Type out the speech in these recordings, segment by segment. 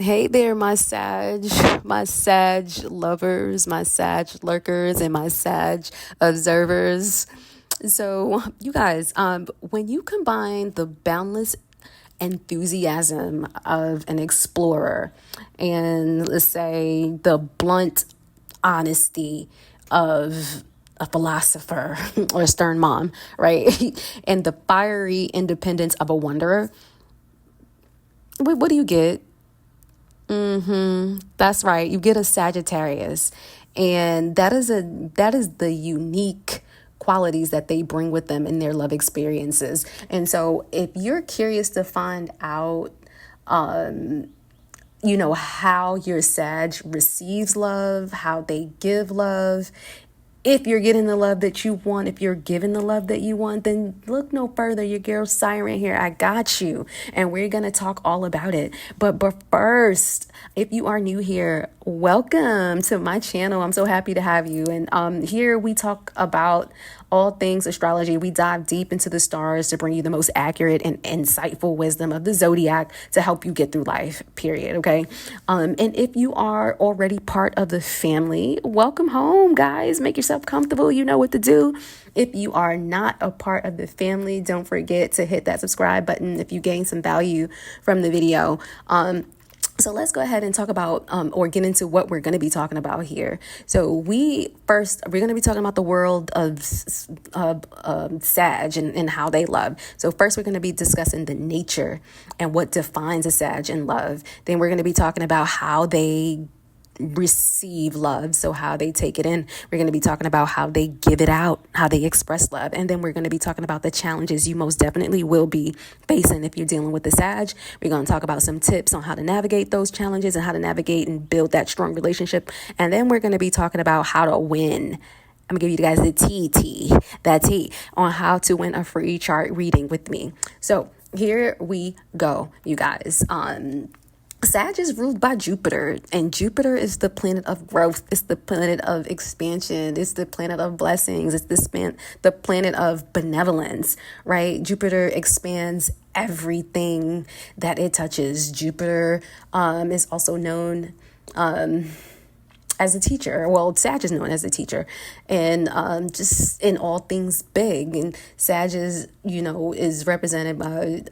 Hey there, my Sag lovers, my Sag lurkers, and my Sag observers. So, you guys, when you combine the boundless enthusiasm of an explorer and, let's say, the blunt honesty of a philosopher or a stern mom, right? And the fiery independence of a wanderer, what do you get? That's right. You get a Sagittarius. And that is the unique qualities that they bring with them in their love experiences. And so if you're curious to find out how your Sag receives love, how they give love, if you're getting the love that you want, if you're giving the love that you want, then look no further. Your girl Siren here. I got you. And we're going to talk all about it. But first, if you are new here, welcome to my channel. I'm so happy to have you. And here we talk about all things astrology. We dive deep into the stars to bring you the most accurate and insightful wisdom of the zodiac to help you get through life, period. Okay. And if you are already part of the family, welcome home, guys. Make yourself comfortable. You know what to do. If you are not a part of the family, don't forget to hit that subscribe button if you gain some value from the video. So let's go ahead and talk about or get into what we're going to be talking about here. So we're going to be talking about the world of Sag and how they love. So first we're going to be discussing the nature and what defines a Sag in love. Then we're going to be talking about how they receive love, so how they take it in. We're going to be talking about how they give it out, how they express love, and then we're going to be talking about the challenges you most definitely will be facing if you're dealing with the Sag. We're going to talk about some tips on how to navigate those challenges and how to navigate and build that strong relationship, and then we're going to be talking about how to win. I'm gonna give you guys the tea on how to win a free chart reading with me. So here we go, you guys. Sag is ruled by Jupiter, and Jupiter is the planet of growth. It's the planet of expansion. It's the planet of blessings. It's the planet of benevolence, right? Jupiter expands everything that it touches. Jupiter is also known as a teacher. Well, Sag is known as a teacher, and just in all things big. And Sag is represented by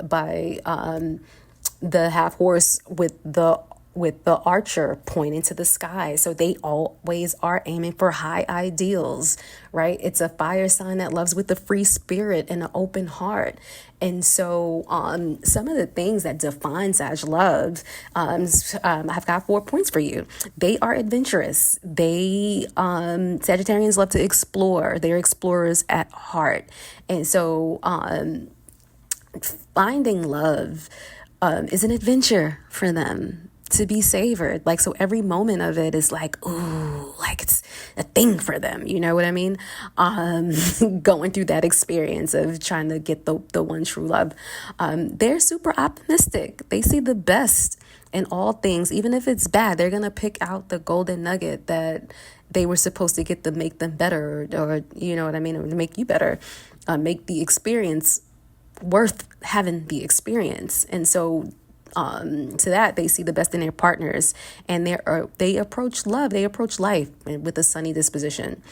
the half horse with the archer pointing to the sky. So they always are aiming for high ideals, right? It's a fire sign that loves with a free spirit and an open heart. And so some of the things that define Sag love, I've got 4 points for you. They are adventurous. Sagittarians love to explore. They're explorers at heart. And so finding love is an adventure for them to be savored. Like, so every moment of it is like, ooh, like it's a thing for them. You know what I mean? Going through that experience of trying to get the one true love. They're super optimistic. They see the best in all things. Even if it's bad, they're going to pick out the golden nugget that they were supposed to get to make them better, or you know what I mean? Or to make you better, make the experience worth having the experience. And so to that, they see the best in their partners, and they approach life with a sunny disposition.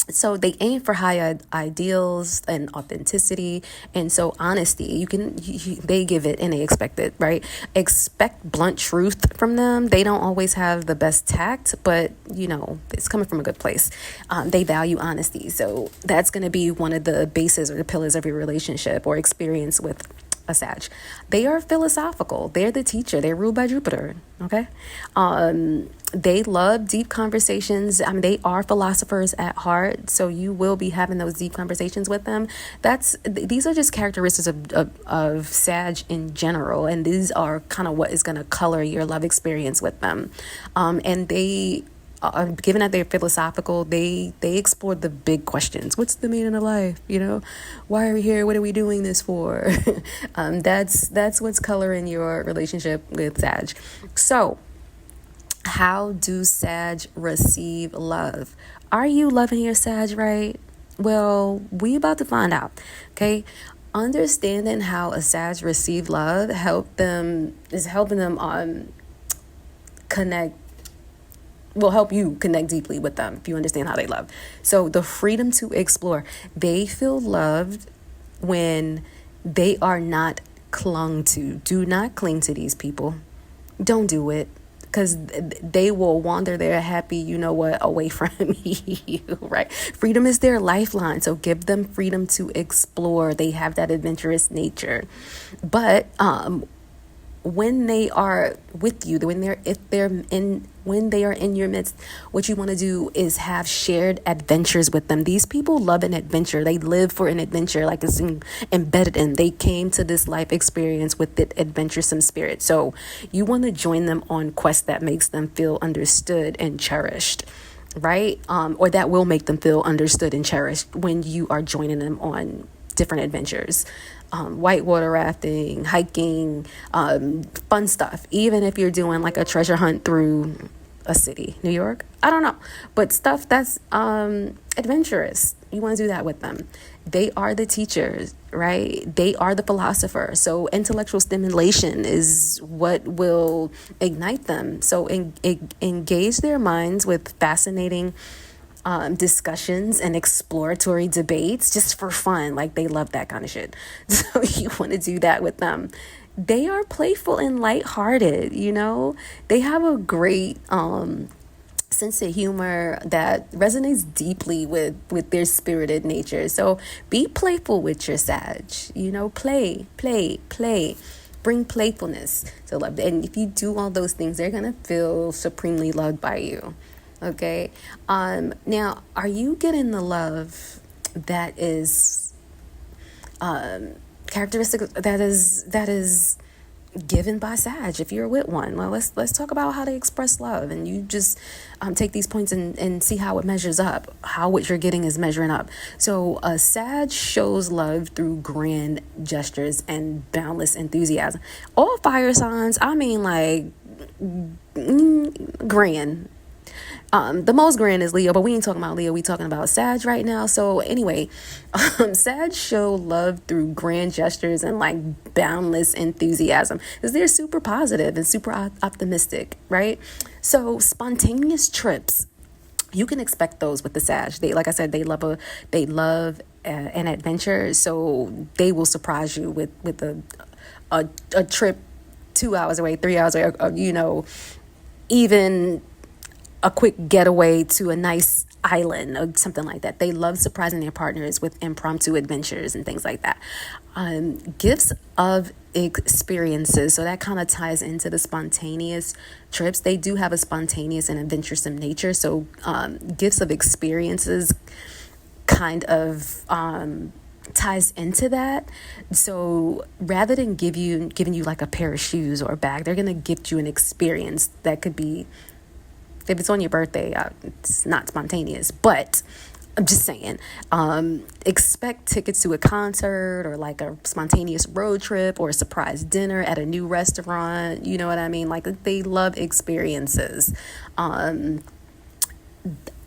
So they aim for high ideals and authenticity, and so honesty. They give it and they expect it, right? Expect blunt truth from them. They don't always have the best tact, but it's coming from a good place. They value honesty, so that's going to be one of the bases or the pillars of your relationship or experience with a Sag. They are philosophical. They're the teacher. They're ruled by Jupiter. Okay. They love deep conversations. They are philosophers at heart, so you will be having those deep conversations with them. These are just characteristics of Sag in general, and these are kind of what is going to color your love experience with them. And they given that they're philosophical, they explore the big questions. What's the meaning of life? Why are we here? What are we doing this for? That's what's coloring your relationship with Sag. So how do Sag receive love? Are you loving your Sag right? Well, we about to find out. Okay. understanding how a Sag receive love is helping them connect, will help you connect deeply with them if you understand how they love. So the freedom to explore, they feel loved when they are not clung to. Do not cling to these people. Don't do it, because they will wander their happy, you know what, away from you, right? Freedom is their lifeline. So give them freedom to explore. They have that adventurous nature. But when they are with you, when they are in your midst, what you want to do is have shared adventures with them. These people love an adventure. They live for an adventure, like it's embedded in. They came to this life experience with the adventuresome spirit. So you want to join them on quest that makes them feel understood and cherished, right? Or that will make them feel understood and cherished when you are joining them on different adventures. Whitewater rafting, hiking, fun stuff. Even if you're doing like a treasure hunt through a city, New York, I don't know, but stuff that's adventurous. You want to do that with them. They are the teachers, right? They are the philosopher. So intellectual stimulation is what will ignite them. So engage their minds with fascinating discussions and exploratory debates just for fun. Like, they love that kind of shit. So you want to do that with them. They are playful and lighthearted, you know? They have a great sense of humor that resonates deeply with their spirited nature. So be playful with your Sag, you know? Play. Bring playfulness to love. And if you do all those things, they're going to feel supremely loved by you. Okay. Now, are you getting the love that is characteristic that is given by Sag if you're with one? Well, let's talk about how they express love, and you just take these points and see how it measures up, how what you're getting is measuring up. So a Sag shows love through grand gestures and boundless enthusiasm. All fire signs, I mean, like, grand. The most grand is Leo, but we ain't talking about Leo. We talking about Sag right now. So anyway, Sag show love through grand gestures and like boundless enthusiasm, because they're super positive and super optimistic, right? So spontaneous trips, you can expect those with the Sag. They, like I said, they love an adventure. So they will surprise you with a trip 2 hours away, 3 hours away, you know, even a quick getaway to a nice island or something like that. They love surprising their partners with impromptu adventures and things like that. Gifts of experiences. So that kind of ties into the spontaneous trips. They do have a spontaneous and adventuresome nature. So gifts of experiences kind of ties into that. So rather than giving you like a pair of shoes or a bag, they're going to gift you an experience that could be, if it's on your birthday, it's not spontaneous, but I'm just saying, expect tickets to a concert or like a spontaneous road trip or a surprise dinner at a new restaurant. You know what I mean? Like, they love experiences.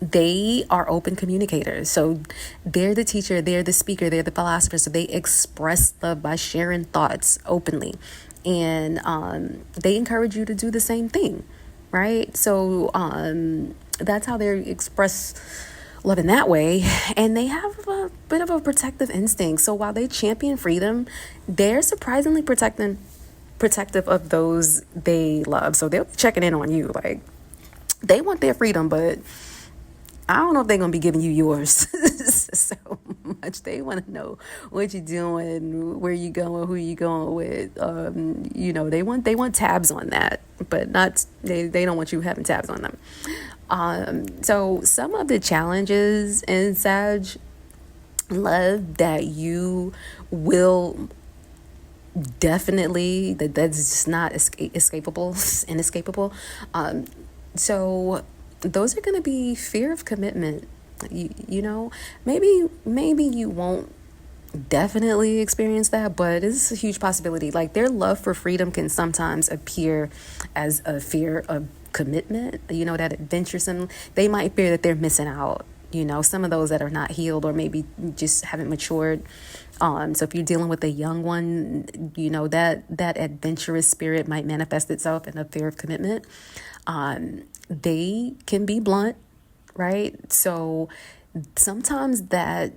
They are open communicators. So they're the teacher, they're the speaker, they're the philosopher. So they express love by sharing thoughts openly. And they encourage you to do the same thing. Right? So that's how they express love in that way. And they have a bit of a protective instinct. So while they champion freedom, they're surprisingly protective of those they love. So they'll be checking in on you. Like, they want their freedom, but I don't know if they're going to be giving you yours so much. They want to know what you're doing, where you going, who you going with. You know, they want tabs on that, but they don't want you having tabs on them. So some of the challenges in Sag love that you will definitely, that's just not inescapable. So those are going to be fear of commitment. You know, maybe you won't definitely experience that, but it's a huge possibility. Like, their love for freedom can sometimes appear as a fear of commitment. You know, that adventuresome, they might fear that they're missing out, some of those that are not healed or maybe just haven't matured. So if you're dealing with a young one, that adventurous spirit might manifest itself in a fear of commitment. They can be blunt, right? So sometimes that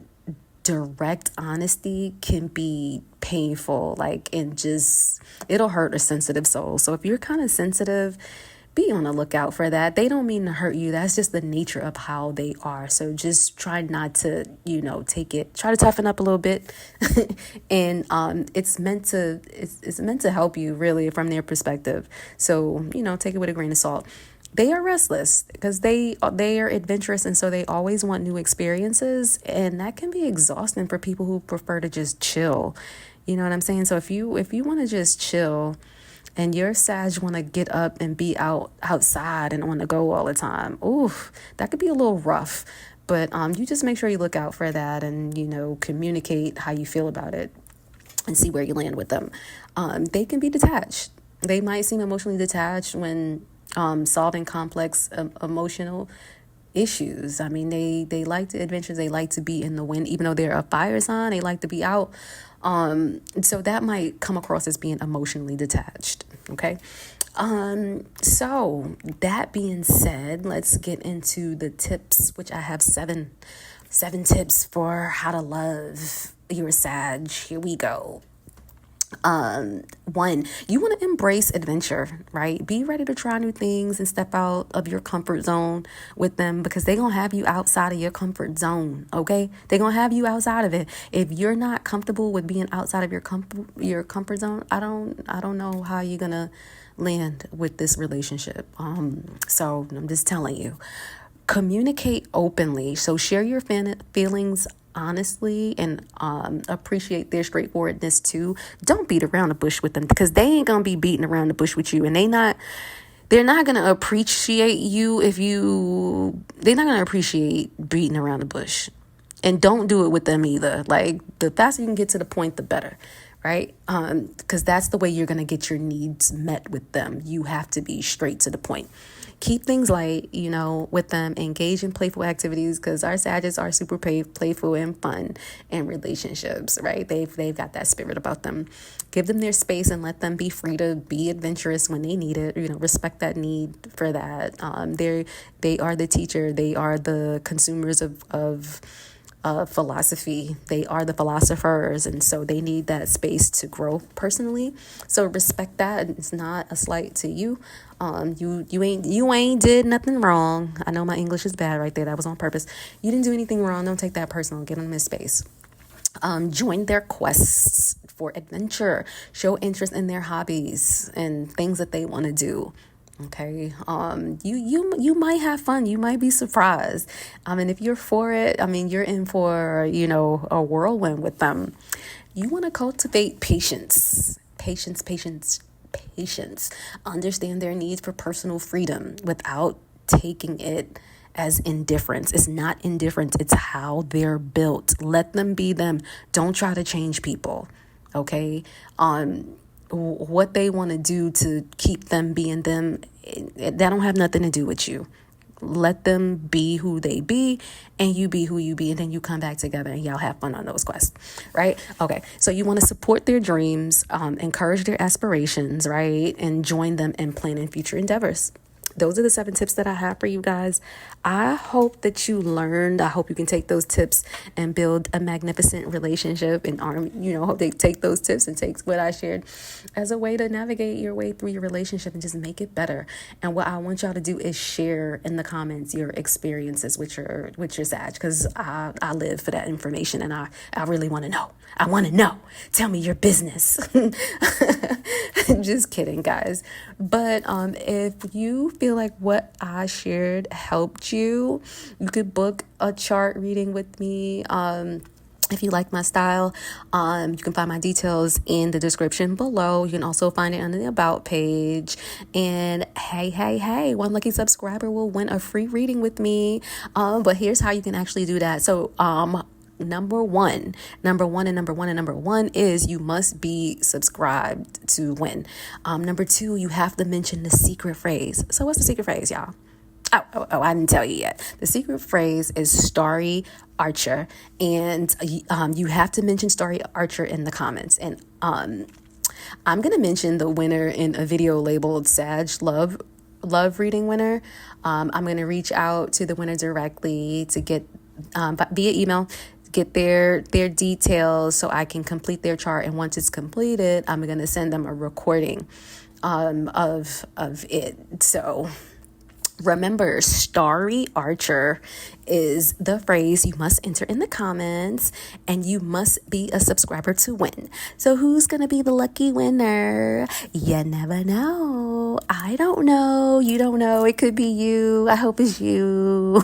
direct honesty can be painful, it'll hurt a sensitive soul. So if you're kind of sensitive, be on the lookout for that. They don't mean to hurt you. That's just the nature of how they are. So just try not to, try to toughen up a little bit. And it's meant to help you really from their perspective. So, take it with a grain of salt. They are restless because they are adventurous, and so they always want new experiences, and that can be exhausting for people who prefer to just chill. You know what I'm saying? So if you want to just chill, and your Sag want to get up and be outside and on the go all the time, that could be a little rough. But you just make sure you look out for that, and communicate how you feel about it, and see where you land with them. They can be detached. They might seem emotionally detached when solving complex emotional issues. I mean, they like the adventures. They like to be in the wind, even though they're a fire sign. They like to be out. So that might come across as being emotionally detached. Okay. So that being said, let's get into the tips, which I have seven tips for how to love your Sag. Here we go. One, you want to embrace adventure, right? Be ready to try new things and step out of your comfort zone with them, because they're going to have you outside of your comfort zone. Okay. They're going to have you outside of it. If you're not comfortable with being outside of your comfort zone, I don't know how you're going to land with this relationship. So I'm just telling you, communicate openly. So share your feelings honestly, and appreciate their straightforwardness too. Don't beat around the bush with them, because they ain't gonna be beating around the bush with you, and they're not gonna appreciate you they're not gonna appreciate beating around the bush. And don't do it with them either. Like, the faster you can get to the point, the better, right? Because that's the way you're gonna get your needs met with them. You have to be straight to the point. Keep things light, with them. Engage in playful activities, because our Sagittarius are super playful and fun in relationships, right? They've got that spirit about them. Give them their space and let them be free to be adventurous when they need it. Respect that need for that. They are the teacher. They are the consumers of philosophy. They are the philosophers, and so they need that space to grow personally. So respect that. It's not a slight to you. You ain't did nothing wrong. I know my English is bad right there. That was on purpose. You didn't do anything wrong. Don't take that personal. Give them his space. Join their quests for adventure. Show interest in their hobbies and things that they want to do. Okay. You might have fun. You might be surprised. And if you're for it, you're in for, a whirlwind with them. You want to cultivate patience. Understand their needs for personal freedom without taking it as indifference. It's not indifference. It's how they're built. Let them be them. Don't try to change people. Okay. What they want to do to keep them being them, that don't have nothing to do with you. Let them be who they be, and you be who you be, and then you come back together and y'all have fun on those quests, right? Okay, so you want to support their dreams, encourage their aspirations, right? And join them in planning future endeavors. Those are the 7 tips that I have for you guys. I hope that you learned. I hope you can take those tips and build a magnificent relationship, and hope they take those tips and take what I shared as a way to navigate your way through your relationship and just make it better. And what I want y'all to do is share in the comments your experiences with your Sag, because I live for that information, and I really want to know. I want to know. Tell me your business. Just kidding, guys. But if you feel like what I shared helped you, you could book a chart reading with me. If you like my style, you can find my details in the description below. You can also find it on the About page. And hey, one lucky subscriber will win a free reading with me. But here's how you can actually do that. So, number one is you must be subscribed to win. Number 2, you have to mention the secret phrase. So what's the secret phrase, y'all? I didn't tell you yet. The secret phrase is Starry Archer. And you have to mention Starry Archer in the comments. And I'm going to mention the winner in a video labeled Sag Love Reading Winner. I'm going to reach out to the winner directly to get via email, get their details so I can complete their chart. And once it's completed, I'm going to send them a recording of it. So remember, Starry Archer is the phrase you must enter in the comments, and you must be a subscriber to win. So who's going to be the lucky winner? You never know. I don't know. You don't know. It could be you. I hope it's you.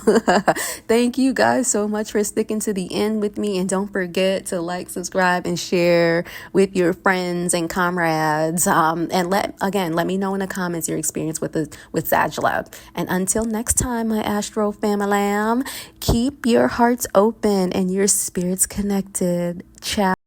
Thank you guys so much for sticking to the end with me. And don't forget to like, subscribe, and share with your friends and comrades. And let me know in the comments your experience with Sag Love. And until next time, my Astro family, keep your hearts open and your spirits connected. Ciao.